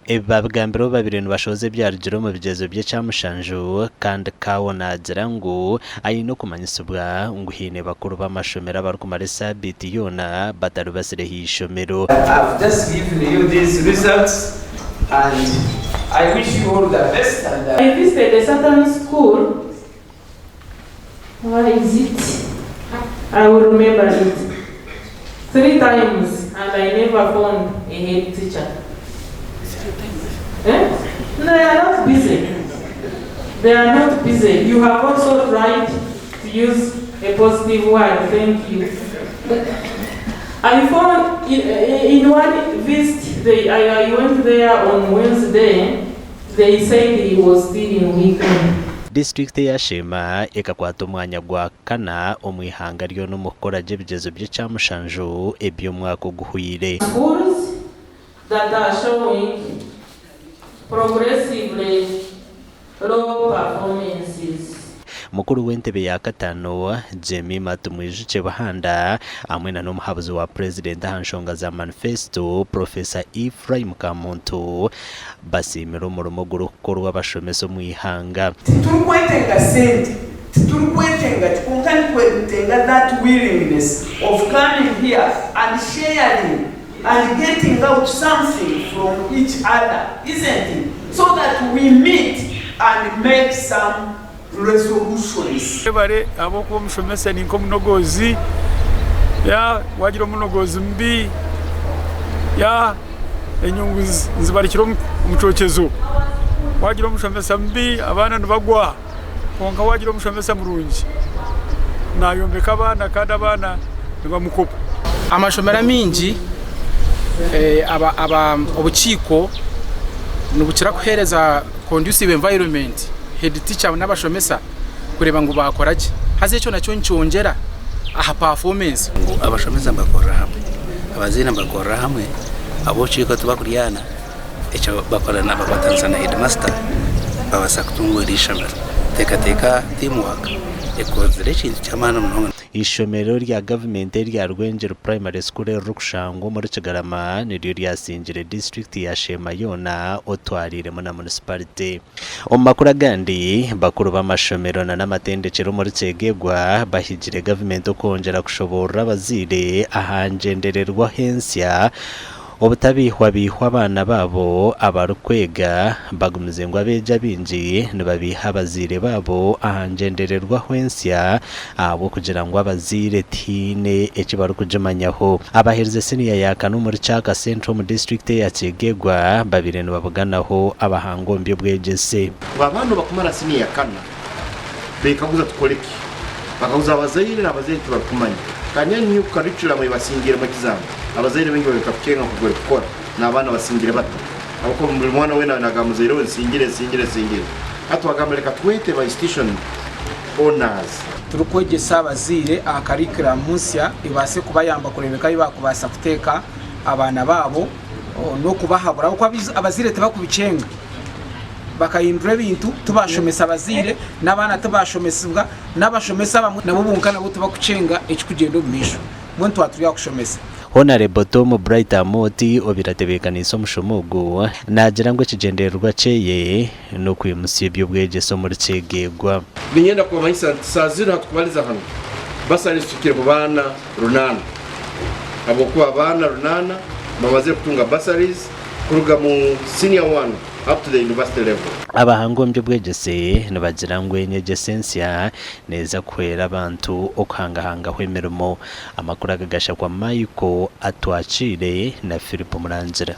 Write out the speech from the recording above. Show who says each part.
Speaker 1: Babagambiro babiri bashoze byarugiro mu bigezo bye cyamushanju kandi kawonagira ngo ari no kumanyisubwa ngo hine bakuru b'amashomero bari kumara sabiti yona batarubasire hishomero.
Speaker 2: I've just given you these results and I wish you all the best. And
Speaker 3: I visited a certain school. What is it? I will remember it 3 times and I never found a head teacher. Eh? No, they are not busy. They are not busy. You have also tried to use a positive word. Thank you. I found in one visit, I went there on Wednesday. They said he was still in weekend.
Speaker 1: District ya Shema ikakwata umwanya gwa kana omwihanga ryo no mukora je bigezo bye cyamushanju ebyo mwako guhuyire.
Speaker 3: Schools that are showing progressively low performances.
Speaker 1: Mukuru w'entebe ya katano Jemmy Matumwijike Bahanda amwe na n'umuhabuzi wa president hanshonga za manifesto Professor Ephraim Kamuntu basimira umurumo gurukorwa bashomeso mwihanga.
Speaker 2: Turukwetenga sente, turukwetenga tukunkanitwetenga that willingness of coming here and sharing and getting out something from each other, isn't it? So that we meet and make some resolutions.
Speaker 4: Bare aboko mushomesa ninko munogozi ya wagira munogozi mbi ya enyungu zibarikiro umucokezo wagira mushomesa mbi abana nibagwa konka wagira mushomesa murungi nayombeka abana kandi abana nibamukopa
Speaker 5: amashomera mingi aba obuciko nubukira kuhereza conducive environment head teacher n'abashomesa kureba ngo bakora ki haze cyo nacyo ncyongera aha performance
Speaker 6: abashomesa bakora hamwe abazina bakora hamwe abociko tubakuriyana echo bakorana babatanzana headmaster babasa kutungurisha teka teamwork ekozere kintu cyamana mu
Speaker 1: ishomero rya government rya Rwengero Primary School rukushango muri Kigarama niryo ryasingire district ya Shema yona otwarire mu na municipality. Omakura gandi bakuru b'amashomero na n'amatendekero muri Cegegwa bahigire government okongera kushobora abazire ahanjendererwa hensya obutabihwa abana babo abarukwega bagumize ngo abeja binji nibabiha abazire babo ahanjendererwa hwensya abo kugira ngo abazire tine ekibaru kujimanyaho abahereze senior yakano muri Chaka Central mu district ya Cegegwa babire nibabuganaho abahangombye bwegese
Speaker 7: abantu bakumara senior kana bekaguza tukoleki bakaguza abazire n'abazire tubakumanya kanya new curriculum ibasingira mu kizamo abazire bengi bakakenga kugora gukora n'abana basingira bato abako mu mwana we nagamuzire we singire hatu agamereka twete ba institution owners
Speaker 5: turukwegesa abazire akarikira musya ibase kubayamba kurebeka ibakubasa kuteka abana babo no kubahabura uko abazire tabakubicenga bakayindura bintu tubashomesa abazire n'abana tubashomesibwa n'abashomesa bamwe nabo bunkana bo tubakucenga ekikugendo misho muntu waturiya kushomesa.
Speaker 1: Honorable Tom Bright Amoti obiratebekaniso mushomugo nagira ngo kigendererwa ceye no kwimusiye by'ubwegeso muri Cegegwa
Speaker 7: binyenda kwa mahisa sazira tukubaliza hano basari sukire mu bana runana abo kwa bana runana bamaze kutunga basaries kuruga mu senior 1 up to the university level.
Speaker 1: Abahangombye bwegese nibagira ngo enyegesensya neza kwera abantu okuhangahanga hwemirimo amakuru agagasha kwa Michael Atwachire na Philip Murangira.